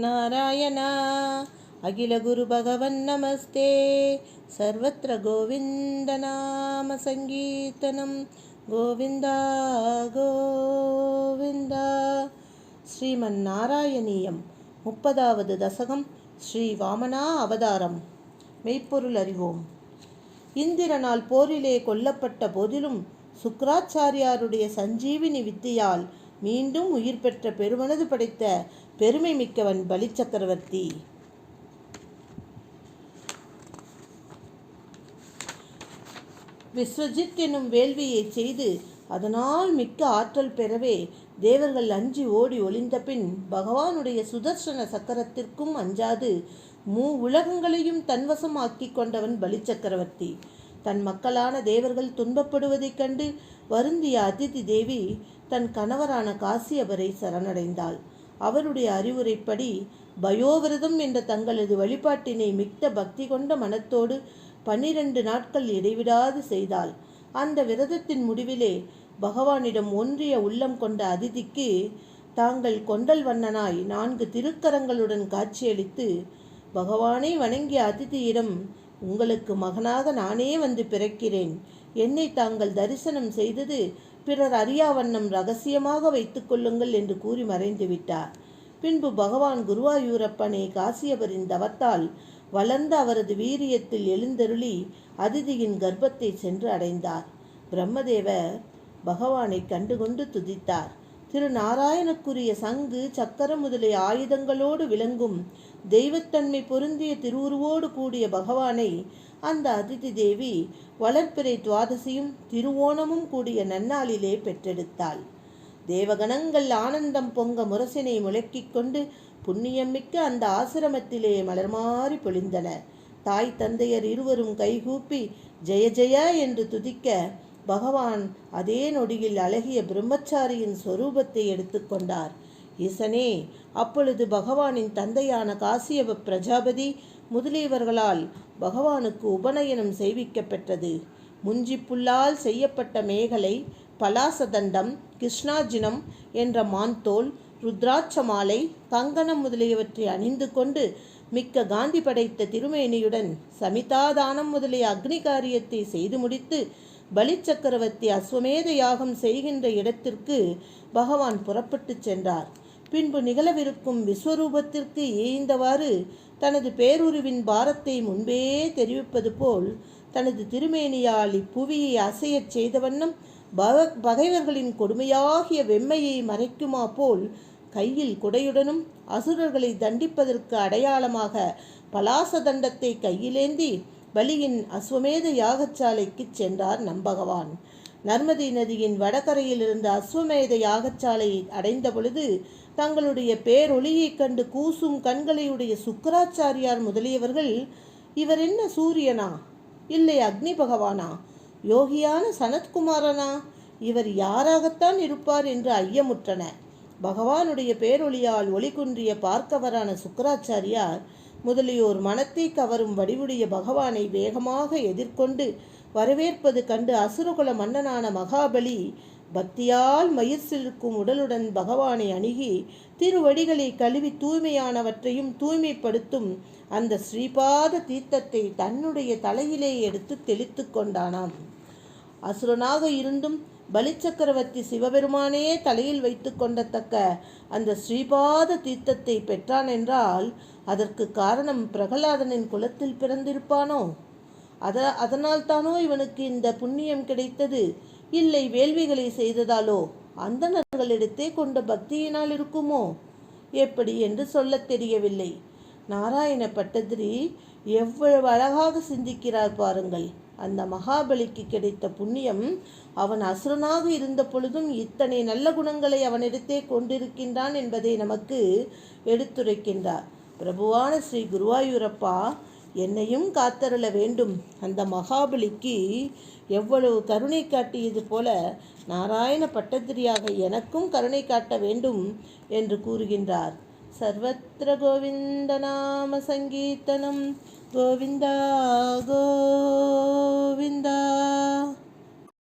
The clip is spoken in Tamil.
नारायणा अखिलगुरुभगवन् नमस्ते सर्वत्र गोविन्दनामसङ्कीर्तनं गोविन्दा गोविन्दा ஸ்ரீமன்னாராயணீயம் 30வது தசகம் ஸ்ரீ வாமனா அவதாரம். மெய்ப்பொருள் அறிவோம். இந்திரனால் போரிலே கொல்லப்பட்ட போதிலும் சுக்ராச்சாரியாருடைய சஞ்சீவினி வித்தியால் மீண்டும் உயிர் பெற்ற பெருமனது படைத்த பெருமை மிக்கவன் பலி சக்கரவர்த்தி. விஸ்வஜித் எனும் வேள்வியை செய்து அதனால் மிக்க ஆற்றல் பெறவே தேவர்கள் அஞ்சி ஓடி ஒளிந்த பின் பகவானுடைய சுதர்சன சக்கரத்திற்கும் அஞ்சாது உலகங்களையும் தன்வசம் ஆக்கி கொண்டவன் பலி சக்கரவர்த்தி. தன் மக்களான தேவர்கள் துன்பப்படுவதைக் கண்டு வருந்திய அதிதி தேவி தன் கணவரான காசியபரை சரணடைந்தாள். அவருடைய அறிவுரைப்படி பயோவிரதம் என்ற தங்களது வழிபாட்டினை மிக்க பக்தி கொண்ட மனத்தோடு 12 நாட்கள் இடைவிடாது செய்தாள். அந்த விரதத்தின் முடிவிலே பகவானிடம் ஒன்றிய உள்ளம் கொண்ட அதிதிக்கு தாங்கள் கொண்டல் வண்ணனாய் 4 திருக்கரங்களுடன் காட்சியளித்து பகவானை வணங்கிய அதிதியிடம், உங்களுக்கு மகனாக நானே வந்து பிறக்கிறேன், என்னை தாங்கள் தரிசனம் செய்தது பிறர் அறியாவண்ணம் ரகசியமாக வைத்து கொள்ளுங்கள் என்று கூறி மறைந்து விட்டார். பின்பு பகவான் குருவாயூரப்பனை காசியபரின் தவத்தால் வளர்ந்த அவரது வீரியத்தில் எழுந்தருளி அதிதியின் கர்ப்பத்தை சென்று அடைந்தார். பிரம்மதேவர் பகவானை கண்டுகொண்டு துதித்தார். திருநாராயணக்குரிய சங்கு சக்கரம் முதலிய ஆயுதங்களோடு விளங்கும் தெய்வத்தன்மை பொருந்திய திருவுருவோடு கூடிய பகவானை அந்த அதிதி தேவி வளர்ப்பிறை துவாதசியும் திருவோணமும் கூடிய நன்னாளிலே பெற்றெடுத்தாள். தேவகணங்கள் ஆனந்தம் பொங்க முரசினை முழக்கிக் கொண்டு புண்ணியம் மிக்க அந்த ஆசிரமத்திலே மலர்மாறி பொழிந்தனர். தாய் தந்தையர் இருவரும் கைகூப்பி ஜெய ஜெய என்று துதிக்க பகவான் அதே நொடியில் அழகிய பிரம்மச்சாரியின் சொரூபத்தை எடுத்துக்கொண்டார். ஈசனே அப்பொழுது பகவானின் தந்தையான காசியப பிரஜாபதி முதலியவர்களால் பகவானுக்கு உபநயனம் செய்விக்கப்பெற்றது. முஞ்சிப்புல்லால் செய்யப்பட்ட மேகலை, பலாசதண்டம், கிருஷ்ணாஜினம் என்ற மான்தோல், ருத்ராட்ச மாலை, கங்கணம் முதலியவற்றை அணிந்து கொண்டு மிக்க காந்தி படைத்த திருமேனியுடன் சமிதாதானம் முதலிய அக்னி காரியத்தை செய்து முடித்து பலி சக்கரவர்த்தி அஸ்வமேத யாகம் செய்கின்ற இடத்திற்கு பகவான் புறப்பட்டு சென்றார். பின்பு நிகழவிருக்கும் விஸ்வரூபத்திற்கு ஏய்ந்தவாறு தனது பேருருவின் பாரத்தை முன்பே தெரிவிப்பது போல் தனது திருமேனியால் இப்புவியை அசையச் செய்த வண்ணம் பகைவர்களின் கொடுமையாகிய வெம்மையை மறைக்குமா போல் கையில் குடையுடனும் அசுரர்களை தண்டிப்பதற்கு அடையாளமாக பலாச தண்டத்தை கையிலேந்தி பலியின் அஸ்வமேத யாகச்சாலைக்கு சென்றார் நம்பகவான். நர்மதி நதியின் வடகரையில் இருந்த அஸ்வமேத யாகச்சாலையை அடைந்த பொழுது தங்களுடைய பேரொளியைக் கண்டு கூசும் கண்களையுடைய சுக்கராச்சாரியார் முதலியவர்கள், இவர் என்ன சூரியனா, இல்லை அக்னி பகவானா, யோகியான சனத்குமாரனா, இவர் யாராகத்தான் இருப்பார் என்று ஐயமுற்றன. பகவானுடைய பேரொளியால் ஒளி குன்றிய பார்க்கவரான சுக்கராச்சாரியார் முதலியோர் மனத்தை கவரும் வடிவுடைய பகவானை வேகமாக எதிர்கொண்டு வரவேற்பது கண்டு அசுரகுல மன்னனான மகாபலி பக்தியால் மயிர் சிலிர்க்கும் உடலுடன் பகவானை அணுகி திருவடிகளை கழுவி தூய்மையானவற்றையும் தூய்மைப்படுத்தும் அந்த ஸ்ரீபாத தீர்த்தத்தை தன்னுடைய தலையிலே எடுத்து தெளித்து கொண்டானாம். அசுரனாக இருந்தும் பலி சக்கரவர்த்தி சிவபெருமானே தலையில் வைத்து கொண்டத்தக்க அந்த ஸ்ரீபாத தீர்த்தத்தை பெற்றான் என்றால் அதற்கு காரணம் பிரகலாதனின் குலத்தில் பிறந்திருப்பானோ? அதனால் தானோ இவனுக்கு இந்த புண்ணியம் கிடைத்தது? இல்லை வேள்விகளை செய்ததாலோ அந்தணர்களிடத்தே கொண்ட பக்தியினால் இருக்குமோ? எப்படி என்று சொல்லத் தெரியவில்லை. நாராயண பட்டதிரி எவ்வளவு அழகாக சிந்திக்கிறார் பாருங்கள். அந்த மகாபலிக்கு கிடைத்த புண்ணியம் அவன் அசுரனாக இருந்த பொழுதும் இத்தனை நல்ல குணங்களை அவனிடத்தே கொண்டிருக்கின்றான் என்பதை நமக்கு எடுத்துரைக்கின்றார். பிரபுவான ஸ்ரீ குருவாயூரப்பா, என்னையும் காத்தருள வேண்டும். அந்த மகாபலிக்கு எவ்வளவு கருணை காட்டியது போல நாராயண பட்டதிரியாக எனக்கும் கருணை காட்ட வேண்டும் என்று கூறுகின்றார். சர்வத்திர கோவிந்த நாம சங்கீர்த்தனம் கோவிந்தா கோவிந்தா.